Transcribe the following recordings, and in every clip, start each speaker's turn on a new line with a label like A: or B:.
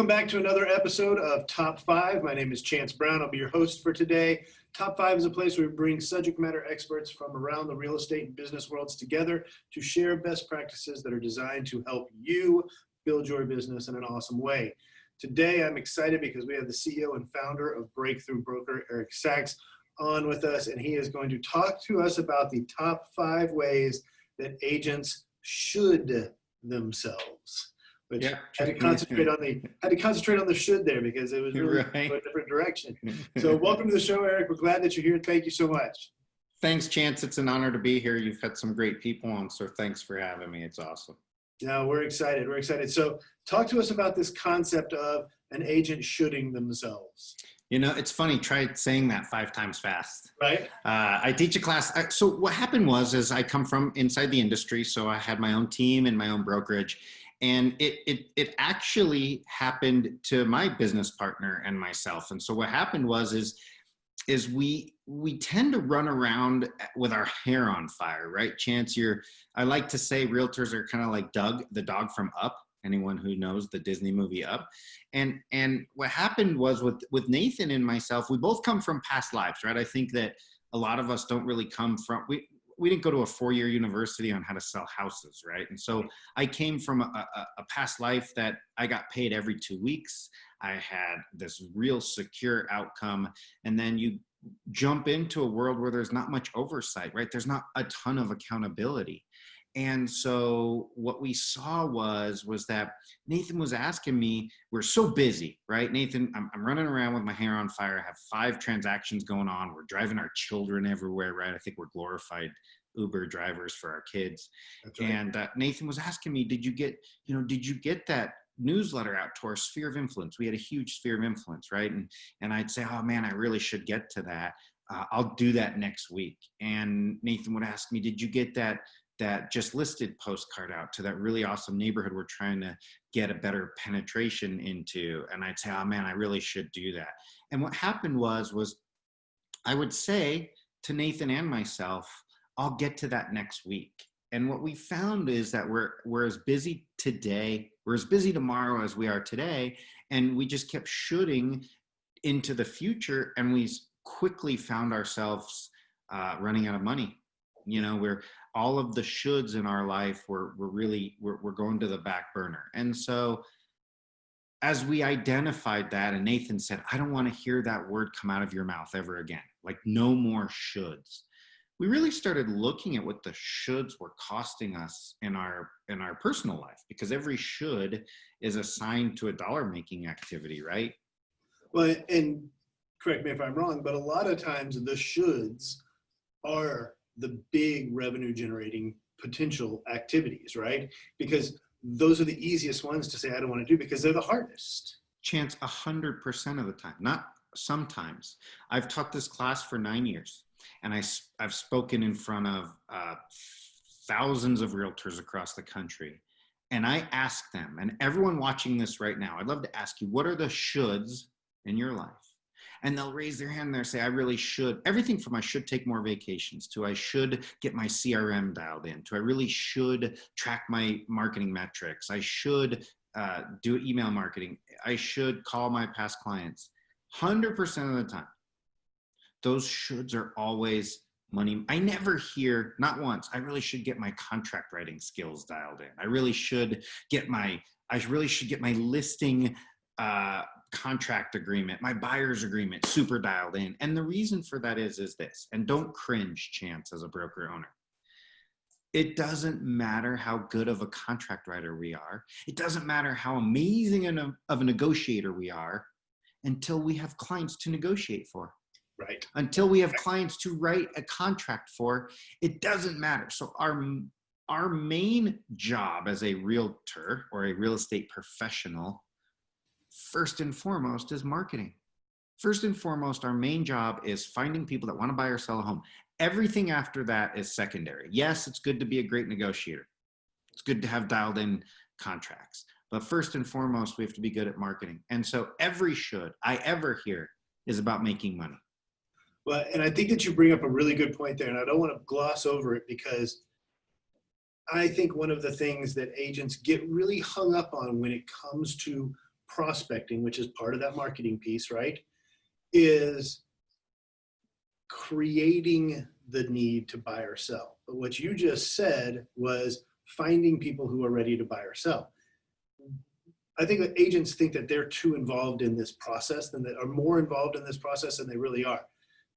A: Welcome back to another episode of Top 5. My name is Chance Brown. I'll be your host for today. Top 5 is a place where we bring subject matter experts from around the real estate and business worlds together to share best practices that are designed to help you build your business in an awesome way. Today, I'm excited because we have the CEO and founder of Breakthrough Broker, Eric Sachs, on with us, and he is going to talk to us about the top 5 ways that agents should themselves. Which had to concentrate on the should there because it was really
B: right.
A: a different direction. So welcome to the show, Eric. We're glad that you're here. Thank you so much.
B: Thanks, Chance. It's an honor to be here. You've had some great people on, so thanks for having me. It's awesome.
A: No, we're excited. We're excited. So talk to us about this concept of an agent shoulding themselves.
B: You know, it's funny. Try saying that 5 times fast.
A: Right.
B: I teach a class. So what happened was I come from inside the industry, so I had my own team and my own brokerage. And it actually happened to my business partner and myself. And so what happened is we tend to run around with our hair on fire, right? Chance, I like to say realtors are kind of like Doug, the dog from Up. Anyone who knows the Disney movie Up. And what happened was with Nathan and myself, we both come from past lives, right? I think that a lot of us don't really come from, we didn't go to a 4-year university on how to sell houses, right? And so I came from a past life that I got paid every 2 weeks. I had this real secure outcome. And then you jump into a world where there's not much oversight, right? There's not a ton of accountability. And so what we saw was that Nathan was asking me, we're so busy, right? Nathan, I'm running around with my hair on fire. I have 5 transactions going on. We're driving our children everywhere, right? I think we're glorified Uber drivers for our kids. That's right. And Nathan was asking me, did you get that newsletter out to our sphere of influence? We had a huge sphere of influence, right? And I'd say, oh man, I really should get to that. I'll do that next week. And Nathan would ask me, did you get that just listed postcard out to that really awesome neighborhood we're trying to get a better penetration into? And I'd say, oh man, I really should do that. And what happened was I would say to Nathan and myself, I'll get to that next week. And what we found is that we're as busy today, we're as busy tomorrow as we are today. And we just kept shooting into the future. And we quickly found ourselves running out of money. You know, we're all of the shoulds in our life, we're going to the back burner. And so as we identified that, and Nathan said, I don't want to hear that word come out of your mouth ever again, like no more shoulds. We really started looking at what the shoulds were costing us in our personal life, because every should is assigned to a dollar-making activity, right?
A: Well, and correct me if I'm wrong, but a lot of times the shoulds are the big revenue generating potential activities, right? Because those are the easiest ones to say, I don't want to do because they're the hardest.
B: Chance, 100% of the time, not sometimes. I've taught this class for 9 years, and I've spoken in front of thousands of realtors across the country. And I ask them, and everyone watching this right now, I'd love to ask you, what are the shoulds in your life? And they'll raise their hand there, say, I really should. Everything from I should take more vacations to I should get my CRM dialed in to I really should track my marketing metrics. I should do email marketing. I should call my past clients. 100% of the time, those shoulds are always money. I never hear, not once, I really should get my contract writing skills dialed in. I really should get my listing contract agreement, my buyer's agreement, super dialed in. And the reason for that is this, and don't cringe, Chance, as a broker owner. It doesn't matter how good of a contract writer we are. It doesn't matter how amazing of a negotiator we are until we have clients to negotiate for.
A: Right.
B: Until we have clients to write a contract for, it doesn't matter. So our main job as a realtor or a real estate professional, first and foremost, is marketing. First and foremost, our main job is finding people that want to buy or sell a home. Everything after that is secondary. Yes, it's good to be a great negotiator. It's good to have dialed in contracts. But first and foremost, we have to be good at marketing. And so every should I ever hear is about making money.
A: Well, and I think that you bring up a really good point there, and I don't want to gloss over it because I think one of the things that agents get really hung up on when it comes to prospecting, which is part of that marketing piece, right, is creating the need to buy or sell. But what you just said was finding people who are ready to buy or sell. I think that agents think that they're too involved in this process, than they are more involved in this process than they really are.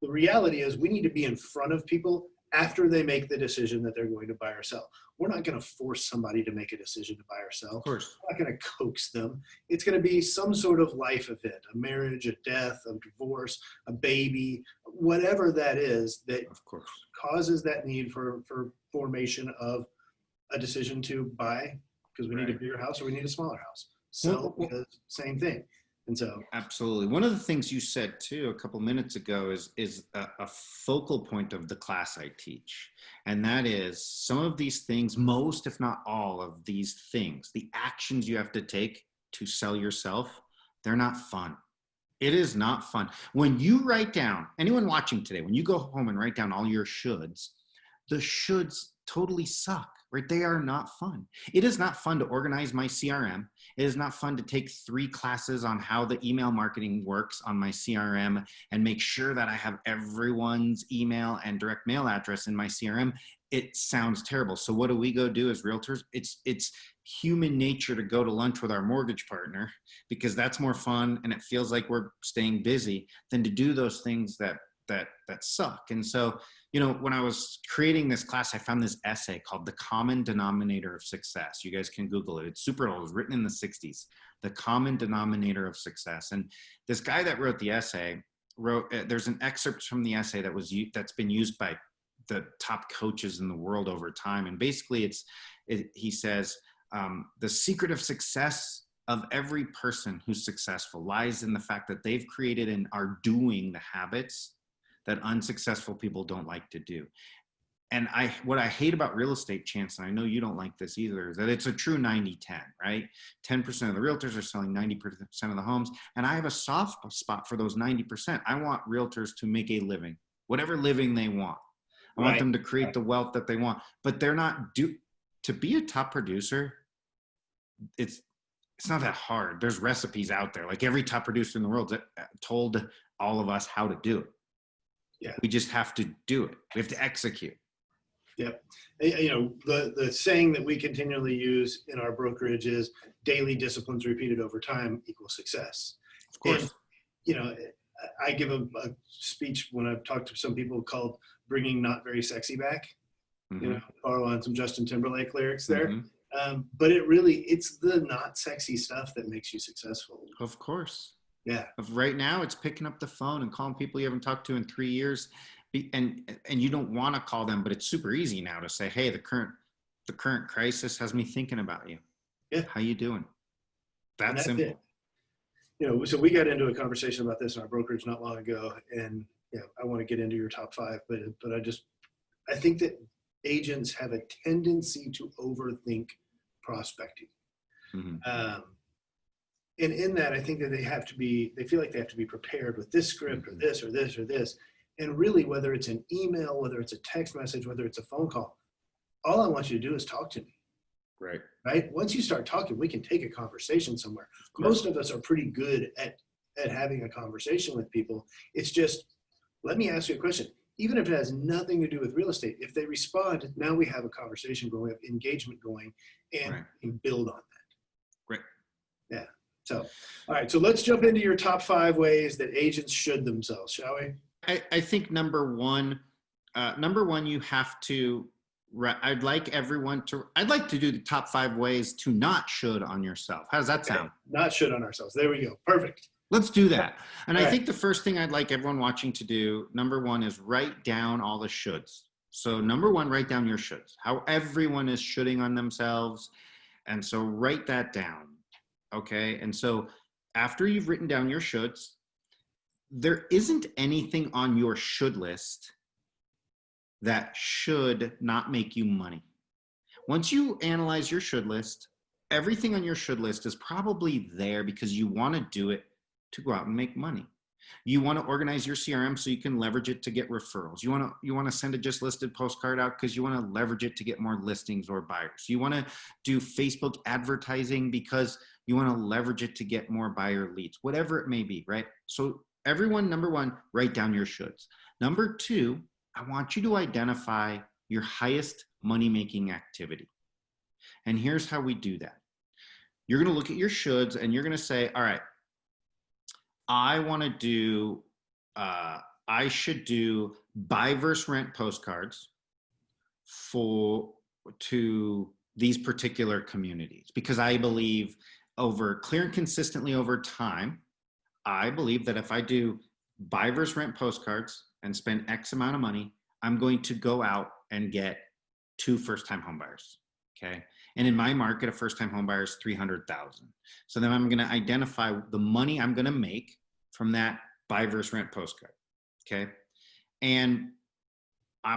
A: The reality is we need to be in front of people after they make the decision that they're going to buy or sell. We're not going to force somebody to make a decision to buy or sell.
B: Of course.
A: We're not going to coax them. It's going to be some sort of life event, a marriage, a death, a divorce, a baby, whatever that is that
B: Of course.
A: causes that need for formation of a decision to buy because we need a
B: Right.
A: bigger house or we need a smaller house. Sell because same thing. And so
B: Absolutely. One of the things you said too a couple minutes ago is a focal point of the class I teach. And that is some of these things, most if not all of these things, the actions you have to take to sell yourself, they're not fun. It is not fun. When you write down, anyone watching today, when you go home and write down all your shoulds, the shoulds totally suck, right? They are not fun. It is not fun to organize my CRM. It is not fun to take 3 classes on how the email marketing works on my CRM and make sure that I have everyone's email and direct mail address in my CRM. It sounds terrible. So what do we go do as realtors? It's human nature to go to lunch with our mortgage partner because that's more fun and it feels like we're staying busy than to do those things that suck. And so, you know, when I was creating this class, I found this essay called The Common Denominator of Success. You guys can Google it. It's super old. It was written in the 60s. The Common Denominator of Success. And this guy that wrote the essay wrote, there's an excerpt from the essay that's been used by the top coaches in the world over time. And basically he says, the secret of success of every person who's successful lies in the fact that they've created and are doing the habits that unsuccessful people don't like to do. And what I hate about real estate, Chance, and I know you don't like this either, is that it's a true 90-10, right? 10% of the realtors are selling 90% of the homes. And I have a soft spot for those 90%. I want realtors to make a living, whatever living they want. I want them to create the wealth that they want, but they're not to be a top producer. It's not that hard. There's recipes out there. Like every top producer in the world told all of us how to do it.
A: Yeah.
B: We just have to do it. We have to execute.
A: Yep. You know, the saying that we continually use in our brokerage is daily disciplines repeated over time equals success.
B: Of course.
A: And, you know, I give a speech when I've talked to some people called Bringing Not Very Sexy Back, you know, borrow on some Justin Timberlake lyrics there. But it's the not sexy stuff that makes you successful.
B: Of course.
A: Yeah.
B: Right now, it's picking up the phone and calling people you haven't talked to in 3 years, and you don't want to call them, but it's super easy now to say, "Hey, the current crisis has me thinking about you.
A: Yeah.
B: How you doing?" That's simple.
A: It. You know, so we got into a conversation about this in our brokerage not long ago, and I want to get into your top 5, but I think that agents have a tendency to overthink prospecting. And in that, I think that they feel like they have to be prepared with this script or this or this or this. And really, whether it's an email, whether it's a text message, whether it's a phone call, all I want you to do is talk to me. Right? Once you start talking, we can take a conversation somewhere. Most of us are pretty good at having a conversation with people. It's just, let me ask you a question. Even if it has nothing to do with real estate, if they respond, now we have a conversation going, we have engagement going, and we can build on that.
B: Right.
A: Yeah. So, all right. So let's jump into your top 5 ways that agents should themselves, shall we?
B: I think number one, you have to, I'd like to do the top 5 ways to not should on yourself. How does that sound?
A: Not should on ourselves. There we go. Perfect.
B: Let's do that. And
A: I
B: think the first thing I'd like everyone watching to do, number 1, is write down all the shoulds. So number 1, write down your shoulds, how everyone is shoulding on themselves. And so write that down. Okay. And so after you've written down your shoulds, there isn't anything on your should list that should not make you money. Once you analyze your should list, everything on your should list is probably there because you want to do it to go out and make money. You want to organize your CRM so you can leverage it to get referrals. You want to send a just listed postcard out because you want to leverage it to get more listings or buyers. You want to do Facebook advertising because you want to leverage it to get more buyer leads, whatever it may be, right? So everyone, number one, write down your shoulds. Number two, I want you to identify your highest money-making activity. And here's how we do that. You're going to look at your shoulds and you're going to say, all right, I want to do, I should do buy versus rent postcards to these particular communities, because I believe clear and consistently over time, I believe that if I do buy versus rent postcards and spend X amount of money, I'm going to go out and get 2 first-time home buyers. Okay. And in my market, a first-time home buyer is 300,000. So then I'm going to identify the money I'm going to make from that buy versus rent postcard. Okay. And I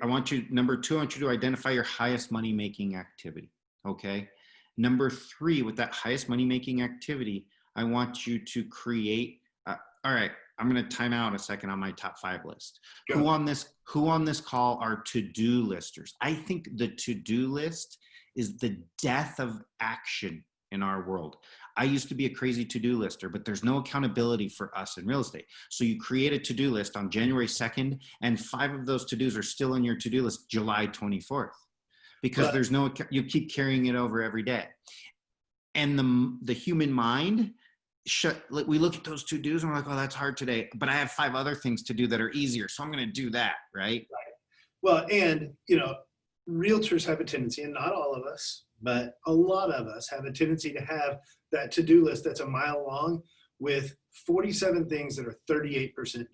B: want you, number two, I want you to identify your highest money-making activity. Okay. Number three, with that highest money-making activity, I want you to create, all right, I'm going to time out a second on my top 5 list.
A: Go.
B: Who on this call are to-do listers? I think the to-do list is the death of action in our world. I used to be a crazy to-do lister, but there's no accountability for us in real estate. So you create a to-do list on January 2nd, and 5 of those to-dos are still on your to-do list July 24th, because you keep carrying it over every day. And the human mind, we look at those to-dos and we're like, oh, that's hard today, but I have 5 other things to do that are easier, so I'm going to do that, right?
A: Well, and realtors have a tendency, and not all of us, but a lot of us have a tendency to have that to-do list that's a mile long with 47 things that are 38% done.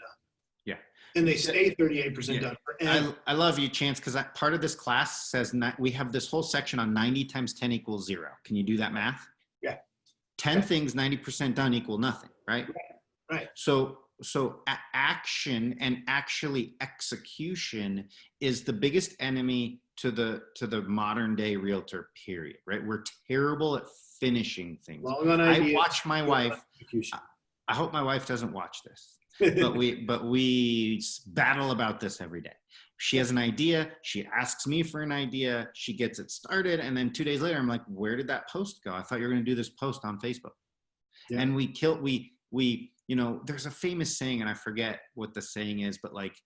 B: Yeah.
A: And they stay 38% done forever.
B: I love you, Chance, because part of this class says we have this whole section on 90 times 10 equals 0. Can you do that math?
A: Yeah.
B: 10 things 90% done equal nothing, right?
A: Right.
B: So action and actually execution is the biggest enemy to the modern day realtor, period, right? We're terrible at finishing things. I watch my wife. I hope my wife doesn't watch this, but we battle about this every day. She has an idea. She asks me for an idea. She gets it started. And then 2 days later, I'm like, where did that post go? I thought you were going to do this post on Facebook. Yeah. And there's a famous saying, and I forget what the saying is, but like,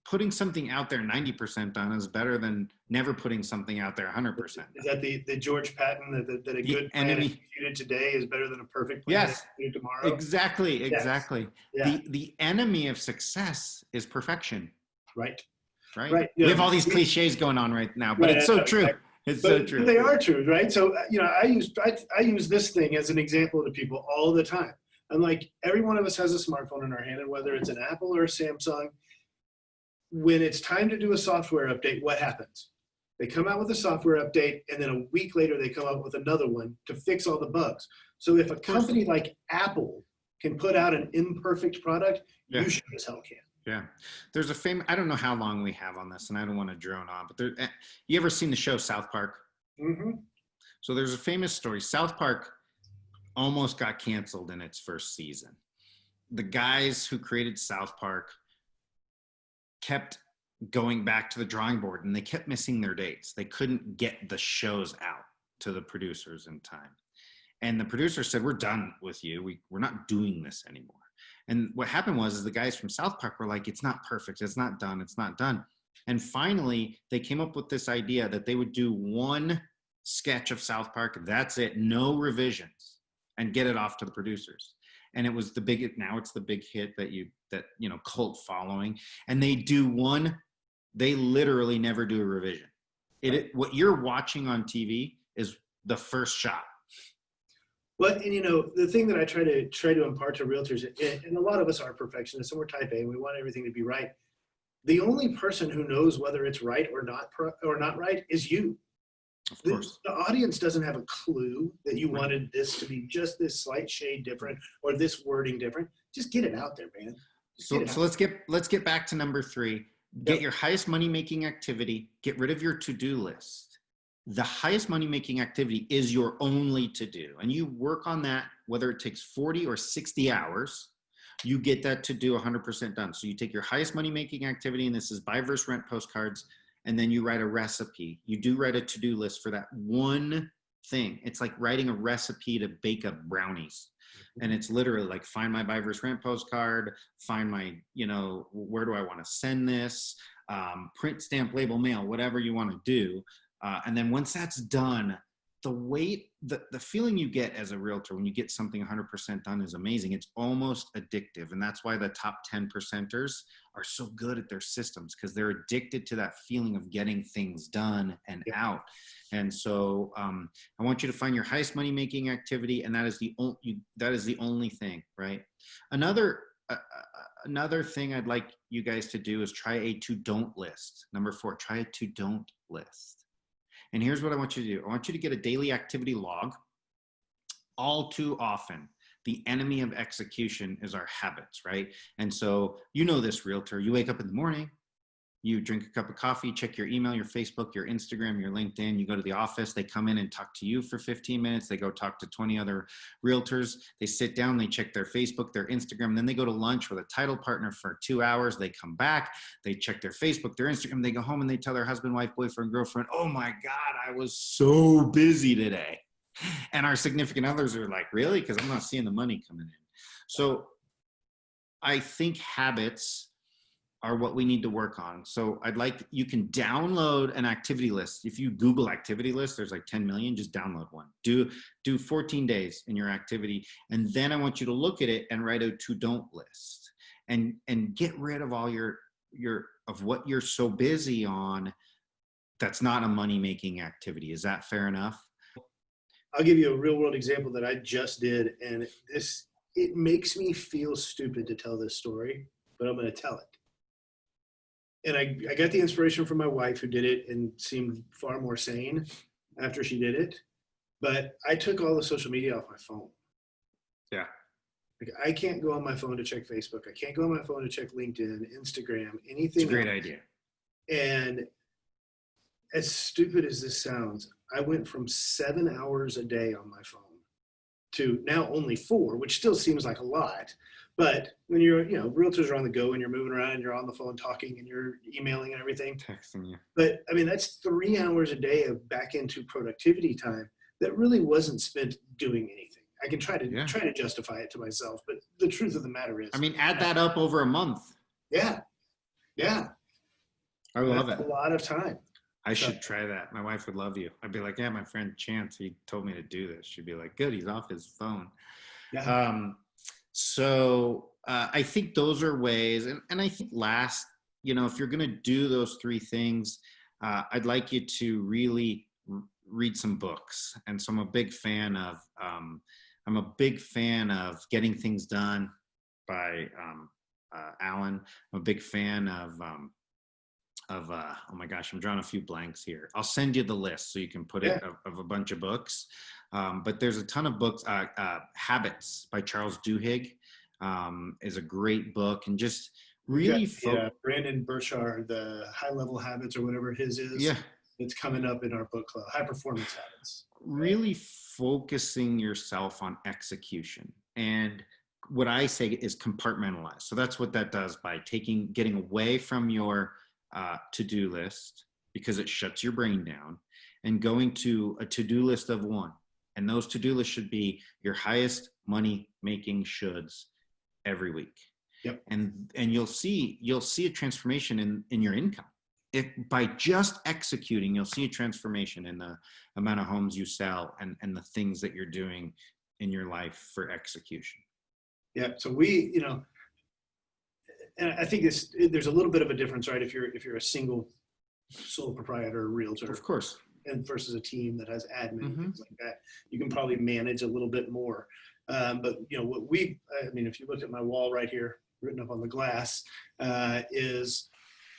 B: putting something out there 90% done is better than never putting something out there 100%. Is
A: that the George Patton that a good plan executed today is better than a perfect plan executed tomorrow?
B: Exactly.
A: Yeah.
B: The enemy of success is perfection.
A: Right.
B: We have all these cliches going on right now, but it's so true. It's so true.
A: But they are true, right? So I use this thing as an example to people all the time. I'm like, every one of us has a smartphone in our hand, and whether it's an Apple or a Samsung, when it's time to do a software update, what happens? They come out with a software update, and then a week later they come out with another one to fix all the bugs. So if a company like Apple can put out an imperfect product, you sure as hell can.
B: Yeah. There's I don't know how long we have on this, and I don't want to drone on, but you ever seen the show South Park?
A: Mm-hmm.
B: So there's a famous story. South Park almost got canceled in its first season. The guys who created South Park kept going back to the drawing board, and they kept missing their dates. They couldn't get the shows out to the producers in time. And the producer said, we're done with you. We're not doing this anymore. And what happened was the guys from South Park were like, it's not perfect. It's not done. It's not done. And finally, they came up with this idea that they would do one sketch of South Park. That's it. No revisions, and get it off to the producers. And it was now it's the big hit that cult following. And they literally never do a revision. What you're watching on TV is the first shot.
A: Well, and the thing that I try to impart to realtors, and a lot of us are perfectionists, and we're type A, and we want everything to be right. The only person who knows whether it's right or not right is you.
B: Of course.
A: The audience doesn't have a clue that you wanted this to be just this slight shade different or this wording different. Just get it out there, man.
B: So let's get back to number 3. Get your highest money making activity. Get rid of your to-do list. the highest money making activity is your only to do. And you work on that, whether it takes 40 or 60 hours, you get that to do 100% done. So you take your highest money making activity, and this is buy versus rent postcards, and then you write a recipe. You do write a to-do list for that one thing. It's like writing a recipe to bake a brownies. And it's literally like, find my buy versus rent postcard, find my, where do I want to send this, print, stamp, label, mail, whatever you want to do. And then once that's done, the feeling you get as a realtor when you get something 100% done is amazing. It's almost addictive. And that's why the top 10 percenters are so good at their systems, because they're addicted to that feeling of getting things done and out. And so I want you to find your highest money making activity, and that is the only thing, right? Another thing I'd like you guys to do is try a to-don't list. Number 4, try a to-don't list. And here's what I want you to do. I want you to get a daily activity log. All too often, the enemy of execution is our habits, right? And so, this realtor, you wake up in the morning, you drink a cup of coffee, check your email, your Facebook, your Instagram, your LinkedIn, you go to the office, they come in and talk to you for 15 minutes, they go talk to 20 other realtors, they sit down, they check their Facebook, their Instagram, then they go to lunch with a title partner for 2 hours, they come back, they check their Facebook, their Instagram, they go home and they tell their husband, wife, boyfriend, girlfriend, oh my God, I was so busy today. And our significant others are like, really? Because I'm not seeing the money coming in. So I think habits are what we need to work on. So you can download an activity list. If you Google activity list, there's like 10 million, just download one. Do 14 days in your activity. And then I want you to look at it and write a to-don't list and get rid of all of what you're so busy on that's not a money-making activity. Is that fair enough?
A: I'll give you a real world example that I just did. And it makes me feel stupid to tell this story, but I'm going to tell it. And I got the inspiration from my wife, who did it and seemed far more sane after she did it. But I took all the social media off my phone.
B: Yeah.
A: Like, I can't go on my phone to check Facebook. I can't go on my phone to check LinkedIn, Instagram, anything.
B: It's a great idea.
A: And as stupid as this sounds, I went from 7 hours a day on my phone to now only 4, which still seems like a lot. But when realtors are on the go and you're moving around and you're on the phone talking and you're emailing and everything.
B: Texting you.
A: But I mean, that's 3 hours a day of back into productivity time that really wasn't spent doing anything. I can try to justify it to myself, but the truth of the matter is,
B: add that up over a month.
A: Yeah.
B: I love it.
A: A lot of time.
B: I should try that. My wife would love you. I'd be like, yeah, my friend Chance, he told me to do this. She'd be like, good, he's off his phone. Yeah. So I think those are ways. And I think last, if you're going to do those 3 things, I'd like you to really read some books. And so I'm a big fan of Getting Things Done by Alan. I'm a big fan of oh my gosh, I'm drawing a few blanks here. I'll send you the list so you can put it of a bunch of books. But there's a ton of books. Habits by Charles Duhigg is a great book, and just really
A: Brandon Burchard, the High Level Habits or whatever his is. Yeah, it's coming up in our book club. High Performance Habits.
B: Really focusing yourself on execution, and what I say is compartmentalize. So that's what that does by getting away from your to-do list, because it shuts your brain down, and going to a to-do list of 1. And those to-do lists should be your highest money making shoulds every week. Yep. And you'll see a transformation in your income. If by just executing, you'll see a transformation in the amount of homes you sell and the things that you're doing in your life for execution.
A: Yeah. So and I think there's a little bit of a difference, right? If you're a single sole proprietor or realtor,
B: of course,
A: and versus a team that has admin and things like that, you can probably manage a little bit more. But if you look at my wall right here, written up on the glass, is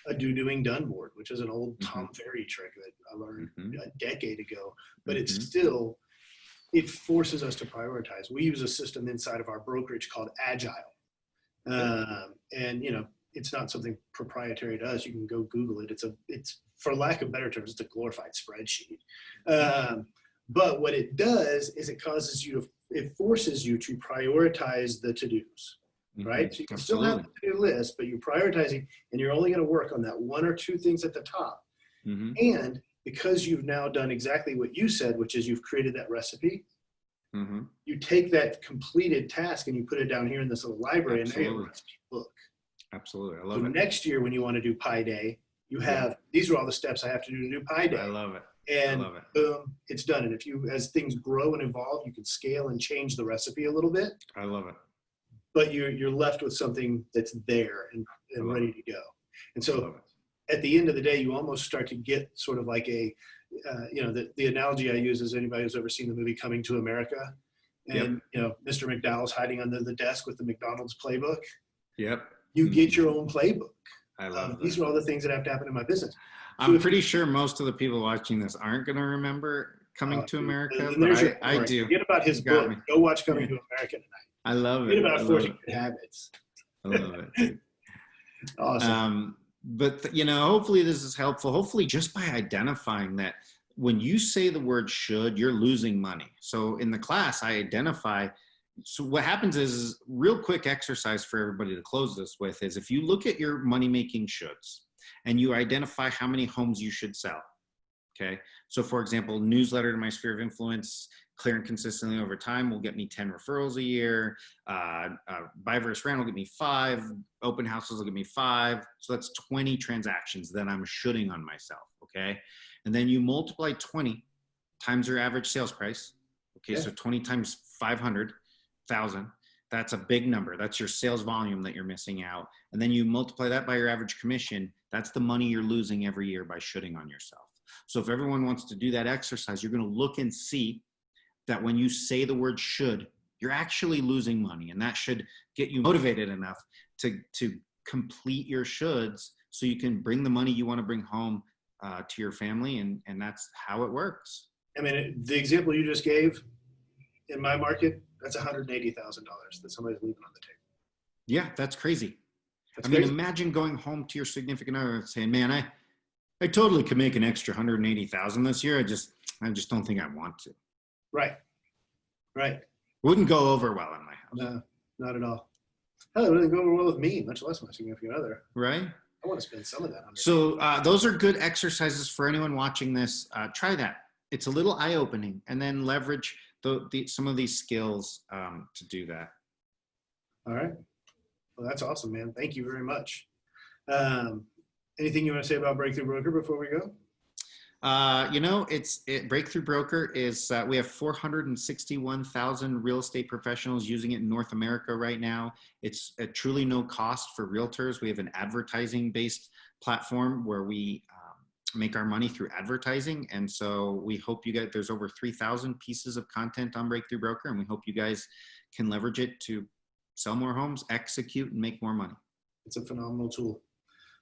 A: a doing done board, which is an old Tom Ferry trick that I learned a decade ago. But it's still, it forces us to prioritize. We use a system inside of our brokerage called Agile. And it's not something proprietary to us. You can go Google it. It's for lack of better terms, it's a glorified spreadsheet. But what it does is it forces you to prioritize the to-dos, right? So you can still have the to-do list, but you're prioritizing, and you're only going to work on that one or two things at the top. And because you've now done exactly what you said, which is you've created that recipe, you take that completed task and you put it down here in this little library, and there you have a recipe book.
B: Absolutely. I love it.
A: Next year, when you want to do Pi Day, you have, these are all the steps I have to do to do Pi Day.
B: I love it.
A: And boom, it's done. And as things grow and evolve, you can scale and change the recipe a little bit.
B: I love it.
A: But you're left with something that's there and ready to go. And so at the end of the day, you almost start to get sort of like the analogy I use is anybody who's ever seen the movie Coming to America. And, Mr. McDowell's hiding under the desk with the McDonald's playbook. You get your own playbook.
B: I love that.
A: These are all the things that have to happen in my business.
B: I'm pretty sure most of the people watching this aren't going to remember Coming to America, but I do.
A: Forget about his book. Go watch Coming to America tonight.
B: I love it.
A: Forget about 40 Good Habits.
B: I love it.
A: Awesome.
B: But hopefully this is helpful. Hopefully just by identifying that when you say the word should, you're losing money. So in the class, I identify. So what happens is real quick exercise for everybody to close this with is if you look at your money-making shoulds and you identify how many homes you should sell. Okay. So for example, newsletter to my sphere of influence, clear and consistently over time will get me 10 referrals a year. Buy versus rent will get me 5. Open houses will get me 5. So that's 20 transactions that I'm shoulding on myself. Okay. And then you multiply 20 times your average sales price. Okay. So 20 times 500,000. That's a big number. That's your sales volume that you're missing out. And then you multiply that by your average commission. That's the money you're losing every year by shoulding on yourself. So if everyone wants to do that exercise, you're going to look and see that when you say the word should, you're actually losing money. And that should get you motivated enough to complete your shoulds so you can bring the money you want to bring home to your family. And that's how it works.
A: I mean, the example you just gave in my market, that's $180,000 that somebody's leaving on the table.
B: Yeah, that's crazy. I mean, imagine going home to your significant other and saying, man, I totally could make an extra 180,000 this year. I just don't think I want to.
A: Right.
B: Wouldn't go over well in my house.
A: No, not at all. Hell, it wouldn't go over well with me, much less my significant other.
B: Right.
A: I want to spend some of that on
B: So those are good exercises for anyone watching this. Try that. It's a little eye-opening, and then leverage some of these skills to do that.
A: All right. Well, that's awesome, man. Thank you very much. Anything you want to say about Breakthrough Broker before we go?
B: Breakthrough Broker is, we have 461,000 real estate professionals using it in North America right now. It's a truly no cost for realtors. We have an advertising-based platform where we make our money through advertising. And so we hope there's over 3,000 pieces of content on Breakthrough Broker, and we hope you guys can leverage it to sell more homes, execute, and make more money.
A: It's a phenomenal tool.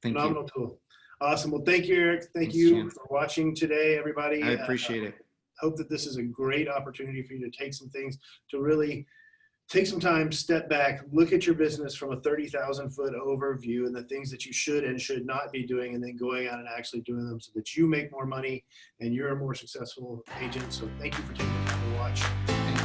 B: Phenomenal
A: tool. Awesome. Well, thank you, Eric. Thanks, you Chance, for watching today, everybody.
B: I appreciate it.
A: Hope that this is a great opportunity for you to take some things, to really take some time, step back, look at your business from a 30,000-foot overview and the things that you should and should not be doing, and then going out and actually doing them so that you make more money and you're a more successful agent. So thank you for taking the time to watch.